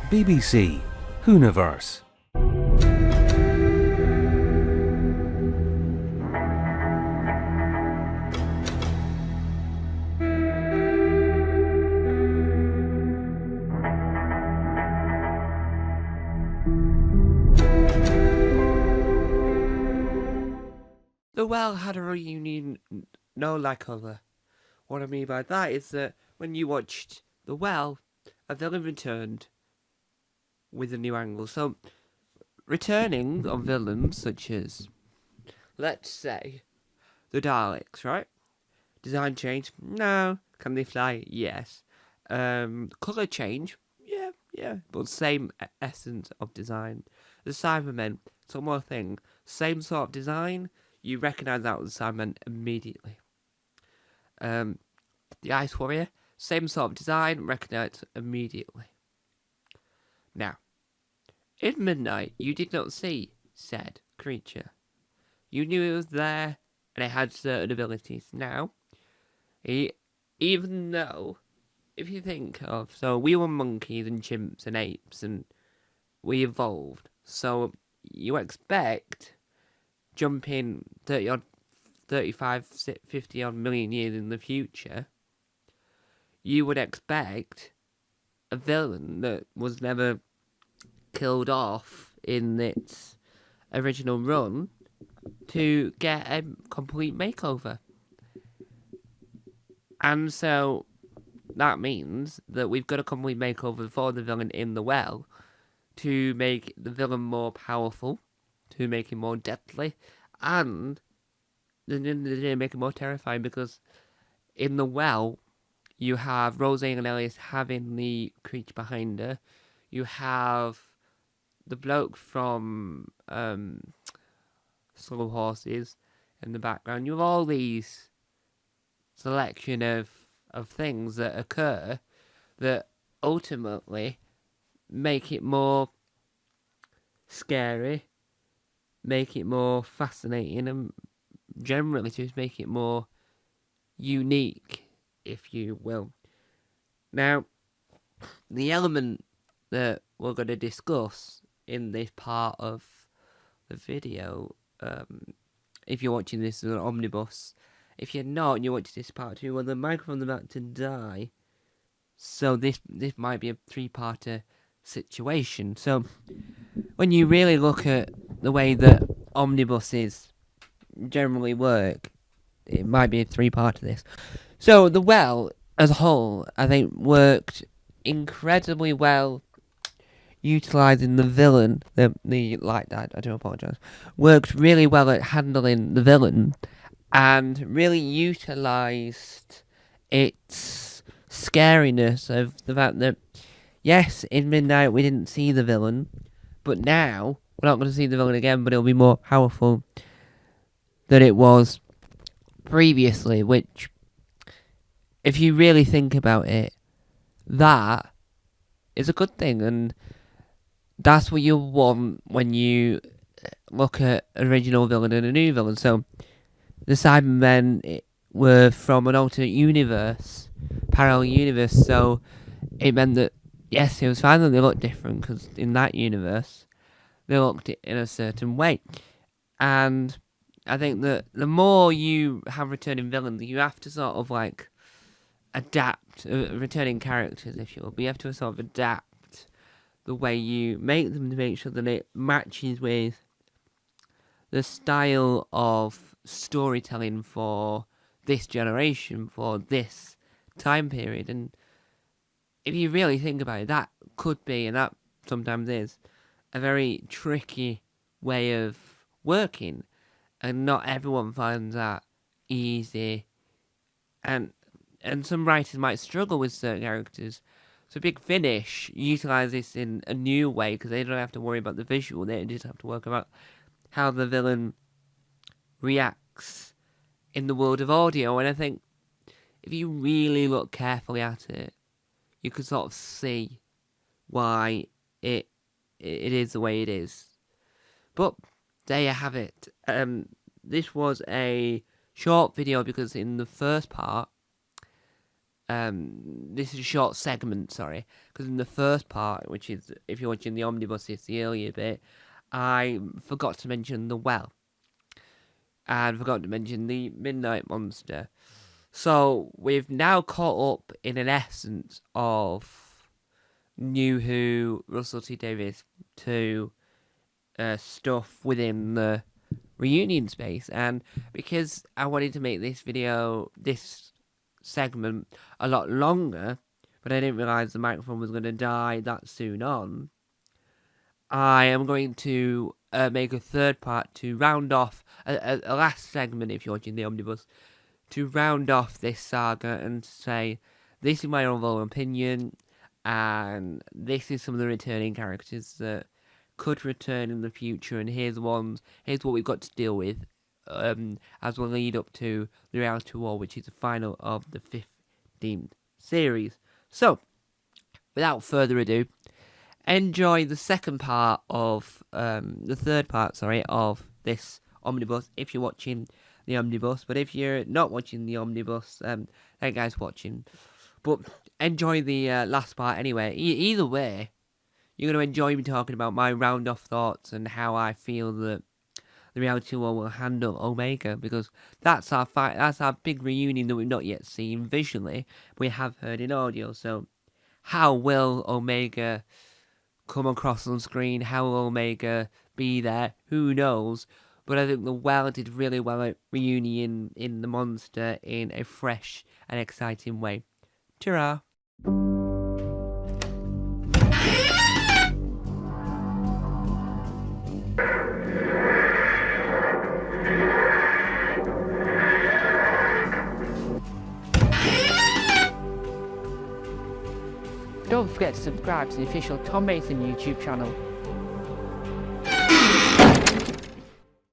BBC Hooniverse. The Well had a reunion no like other. What I mean by that is that when you watched The Well, a villain returned with a new angle. So, returning of villains such as, let's say, the Daleks, right? Design change? No. Can they fly? Yes. Colour change? Yeah. But same essence of design. The Cybermen, it's one more thing. Same sort of design, you recognise that as the Cybermen immediately. The Ice Warrior, same sort of design, recognise immediately. Now, in Midnight, you did not see said creature. You knew it was there, and it had certain abilities. Now, even though, if you think of, so we were monkeys and chimps and apes, and we evolved. So you expect jumping 30 odd, 35, 50 odd million years in the future, you would expect a villain that was never killed off in its original run to get a complete makeover. And so that means that we've got a complete makeover for the villain in The Well to make the villain more powerful, to make him more deadly, and to make him more terrifying, because in The Well you have Rosie and Elias having the creature behind her. You have the bloke from Slow Horses in the background. You have all these selection of things that occur that ultimately make it more scary, make it more fascinating, and generally just make it more unique, if you will. Now, the element that we're going to discuss in this part of the video, if you're watching this as an omnibus, if you're not and you're watching this part 2, well, the microphone's about to die, so this might be a 3-parter situation. So, when you really look at the way that omnibuses generally work, it might be a 3-part of this. So, The Well, as a whole, I think worked incredibly well utilising the villain, the light died, I do apologise, worked really well at handling the villain, and really utilised its scariness of the fact that, yes, in Midnight we didn't see the villain, but now we're not going to see the villain again, but it'll be more powerful than it was previously, which, if you really think about it, that is a good thing, and that's what you want when you look at original villain and a new villain. So, the Cybermen were from an alternate universe, parallel universe, so it meant that, yes, it was fine that they looked different, because in that universe, they looked in a certain way. And I think that the more you have returning villains, you have to sort of, like, adapt, returning characters, if you will, but you have to sort of adapt the way you make them to make sure that it matches with the style of storytelling for this generation, for this time period. And if you really think about it, that could be, and that sometimes is, a very tricky way of working, and not everyone finds that easy, and some writers might struggle with certain characters. So Big Finish utilise this in a new way, because they don't have to worry about the visual, they just have to work about how the villain reacts in the world of audio. And I think if you really look carefully at it, you can sort of see why it is the way it is. But there you have it. This was a short video because in the first part, this is a short segment, sorry, because in the first part, which is, if you're watching the omnibus, it's the earlier bit, I forgot to mention the well, and forgot to mention the Midnight Monster. So we've now caught up in an essence of New Who, Russell T Davies to stuff within the reunion space, and because I wanted to make this segment a lot longer, but I didn't realise the microphone was going to die that soon on, I am going to make a third part to round off a last segment, if you're watching the omnibus, to round off this saga and say, this is my overall opinion, and this is some of the returning characters that could return in the future, and here's what we've got to deal with as we lead up to the Reality War, which is the final of the 15th series. So, without further ado, enjoy the second part of the third part, sorry, of this omnibus. If you're watching the omnibus, but if you're not watching the omnibus, that guy's watching. But enjoy the last part anyway. Either way, you're going to enjoy me talking about my round-off thoughts and how I feel that the Reality War will handle Omega, because that's our big reunion that we've not yet seen visually. We have heard in audio. So, how will Omega come across on screen? How will Omega be there? Who knows? But I think the Well did really well at reunion in the Monster in a fresh and exciting way. Ta-ra! Don't forget to subscribe to the official Tom Mason YouTube channel.